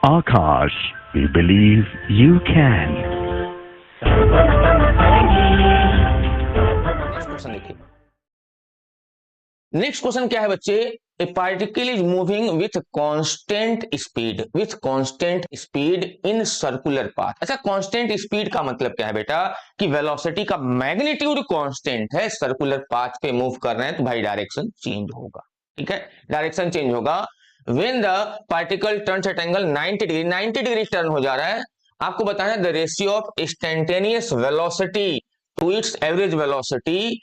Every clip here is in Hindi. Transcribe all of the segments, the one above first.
Akash, we believe you can. Next question देखिए। नेक्स्ट क्वेश्चन क्या है बच्चे? ए particle is moving with constant speed in circular path. अच्छा, कांस्टेंट स्पीड का मतलब क्या है बेटा? कि वेलोसिटी का मैग्नीट्यूड कांस्टेंट है, सर्कुलर पाथ पे मूव कर रहे हैं तो भाई डायरेक्शन चेंज होगा। ठीक है, डायरेक्शन चेंज होगा। When the particle turns at angle 90 degree turn हो जा रहा है। आपको बताना है the ratio of instantaneous velocity to its average velocity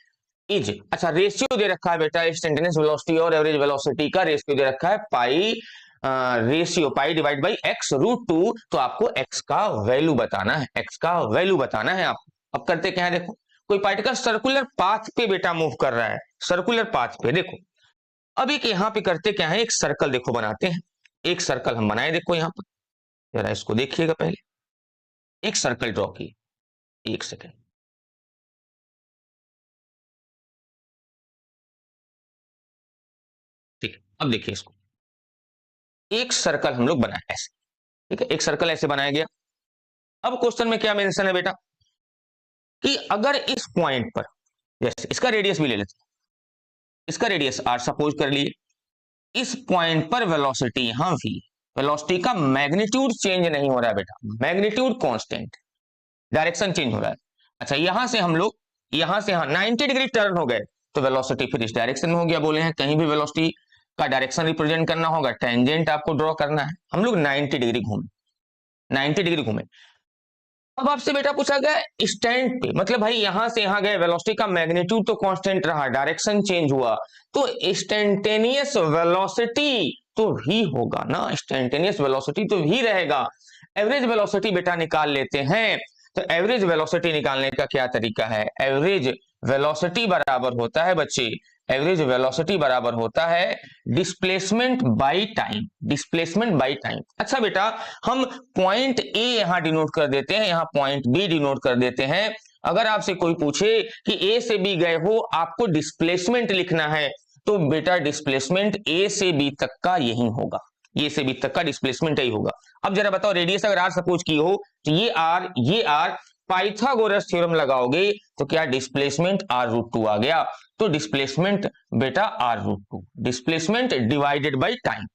is. अच्छा, रेशियो दे रखा है बेटा, इंस्टेंटेनियस वेलोसिटी और एवरेज वेलोसिटी का रेशियो दे रखा है pi, ratio pi divide by x root 2। तो आपको एक्स का वैल्यू बताना है, एक्स का वैल्यू बताना है आप। अब करते क्या है, देखो कोई पार्टिकल सर्कुलर पाथ पे बेटा मूव कर रहा है, सर्कुलर पाथ पे। देखो अब एक यहाँ पे करते क्या है, एक सर्कल देखो बनाते हैं। एक सर्कल हम बनाए, देखो यहाँ पर, जरा इसको देखिएगा पहले। एक सर्कल ड्रॉ किए, एक सेकेंड। ठीक है, अब देखिए इसको, एक सर्कल हम लोग बनाए ऐसे। ठीक है, एक सर्कल ऐसे बनाया गया। अब क्वेश्चन में क्या मेंशन है बेटा कि अगर इस पॉइंट पर, जैसे इसका रेडियस भी ले लेते हैं, इसका रेडियस r सपोज कर लिए, इस पॉइंट पर वेलोसिटी यहां v, वेलोसिटी का मैग्नीट्यूड चेंज नहीं हो रहा है बेटा, मैग्नीट्यूड कांस्टेंट, डायरेक्शन चेंज हो रहा है। अच्छा, यहां से हम लोग यहां से यहां 90 डिग्री टर्न हो गए तो वेलोसिटी फिर इस डायरेक्शन में हो गया। बोले हैं कहीं भी वेलोसिटी का डायरेक्शन रिप्रेजेंट करना होगा, टेंजेंट आपको ड्रॉ करना है। हम लोग 90 डिग्री घूमे, 90 डिग्री घूमे। अब आपसे बेटा पूछा गया स्टैंड पे, मतलब भाई यहां से यहां गए, वेलोसिटी का मैग्नीट्यूड तो कांस्टेंट रहा, डायरेक्शन चेंज हुआ, तो इंस्टेंटेनियस वेलोसिटी तो भी होगा ना, इंस्टेंटेनियस वेलोसिटी तो भी रहेगा। एवरेज वेलोसिटी बेटा निकाल लेते हैं। तो एवरेज वेलोसिटी निकालने का क्या तरीका है? एवरेज वेलोसिटी बराबर होता है बच्चे, एवरेज वेलोसिटी बराबर होता है displacement by time, displacement by time. अच्छा बेटा, हम पॉइंट ए यहां डिनोट कर देते हैं, यहां पॉइंट बी डिनोट कर देते हैं। अगर आपसे कोई पूछे कि ए से बी गए हो, आपको डिस्प्लेसमेंट लिखना है, तो बेटा डिस्प्लेसमेंट ए से बी तक का यही होगा, ए से बी तक का डिस्प्लेसमेंट यही होगा। अब जरा बताओ, रेडियस अगर आर सपोज की हो तो ये आर, पाइथागोरस थ्योरम लगाओगे तो क्या डिस्प्लेसमेंट आर रूट 2 आ गया। तो डिस्प्लेसमेंट बेटा R root 2, displacement divided by time.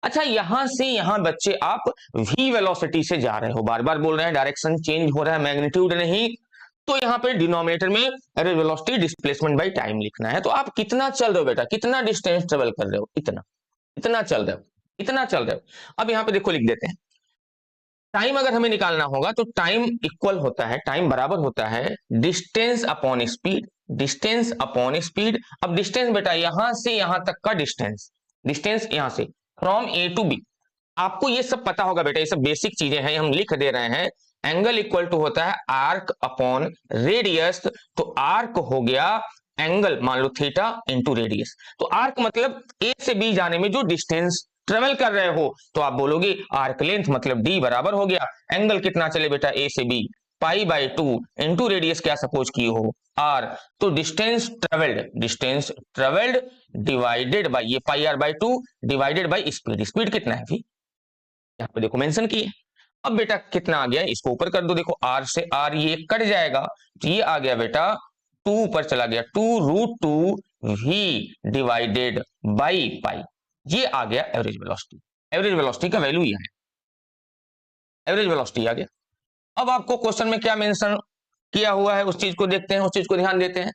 अच्छा, यहां से यहां बच्चे आप v वेलोसिटी से जा रहे हो, बार बार बोल रहे हैं डायरेक्शन चेंज हो रहा है, मैग्नीट्यूड नहीं, तो यहां पे डिनोमिनेटर में अरे वेलोसिटी डिस्प्लेसमेंट बाई टाइम लिखना है। तो आप कितना चल रहे हो बेटा, कितना डिस्टेंस ट्रेवल कर रहे हो, इतना, इतना चल रहे हो, इतना चल रहे हो। अब यहां पे देखो लिख देते हैं, टाइम अगर हमें निकालना होगा तो टाइम इक्वल होता है, टाइम बराबर होता है distance upon speed, distance upon speed. अब डिस्टेंस बेटा यहां से यहां तक का डिस्टेंस, डिस्टेंस यहां से फ्रॉम ए टू बी, आपको ये सब पता होगा बेटा, ये सब बेसिक चीजें हैं, हम लिख दे रहे हैं। एंगल इक्वल टू होता है आर्क अपॉन रेडियस, तो आर्क हो गया एंगल, मान लो थीटा इंटू रेडियस। तो आर्क मतलब ए से बी जाने में जो डिस्टेंस ट्रेवल कर रहे हो, तो आप बोलोगे आर्क लेंथ मतलब डी बराबर हो गया एंगल कितना चले बेटा ए से B, pi by 2 into radius क्या सपोज की हो आर। तो डिस्टेंस ट्रेवल्ड डिवाइडेड बाई ये pi R by 2 divided by speed, speed कितना है भी यहाँ पे देखो मेंशन किए। अब बेटा कितना आ गया, इसको ऊपर कर दो, देखो आर से आर ये कट जाएगा, तो ये आ गया बेटा 2 ऊपर चला गया, 2 root 2 V divided by pi, ये आ गया एवरेज वेलोसिटी। एवरेज वेलोसिटी का वैल्यू ये है, एवरेज वेलोसिटी आ गया। अब आपको क्वेश्चन में क्या मेंशन किया हुआ है उस चीज को देखते हैं, उस चीज को ध्यान देते हैं।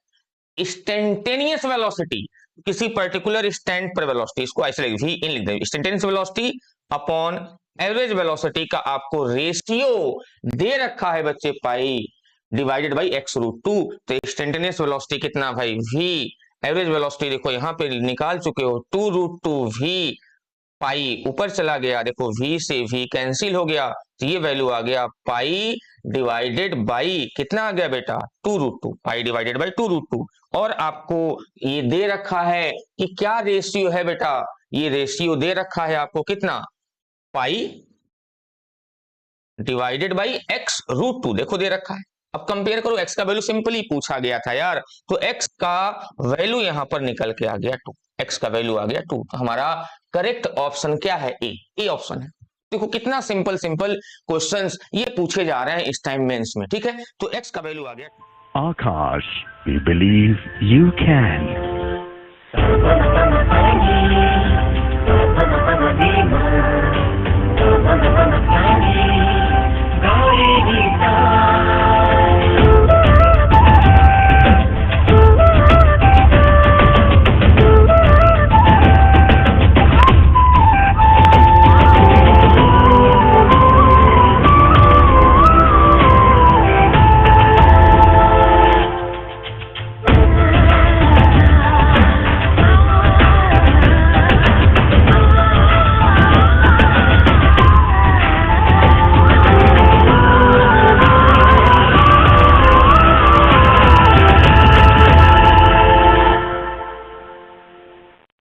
इंस्टेंटेनियस वेलोसिटी, किसी पर्टिकुलर स्टैंड पर वेलोसिटी, इसको ऐसे वी इन लिख दें, instantaneous velocity upon average velocity का आपको रेशियो दे रखा है बच्चे pi divided by x root 2। तो इंस्टेंटेनियस वेलोसिटी कितना भाई v, एवरेज वेलोसिटी देखो यहां पे निकाल चुके हो 2 रूट 2 v, पाई ऊपर चला गया, देखो v से v कैंसिल हो गया, तो ये वैल्यू आ गया पाई डिवाइडेड बाई कितना आ गया बेटा 2 root 2, pi divided by 2 root 2। और आपको ये दे रखा है कि क्या रेशियो है बेटा, ये रेशियो दे रखा है आपको कितना, pi divided by x root 2, देखो दे रखा है। अब कंपेयर करो, एक्स का वैल्यू सिंपली पूछा गया था यार, तो एक्स का वैल्यू यहां पर निकल के आ गया 2, एक्स का वैल्यू आ गया 2। तो हमारा करेक्ट ऑप्शन क्या है, ए ऑप्शन है। देखो कितना सिंपल सिंपल क्वेश्चंस ये पूछे जा रहे हैं इस टाइम मेंस में, ठीक है। तो x का वैल्यू आ गया Akash, we believe you can.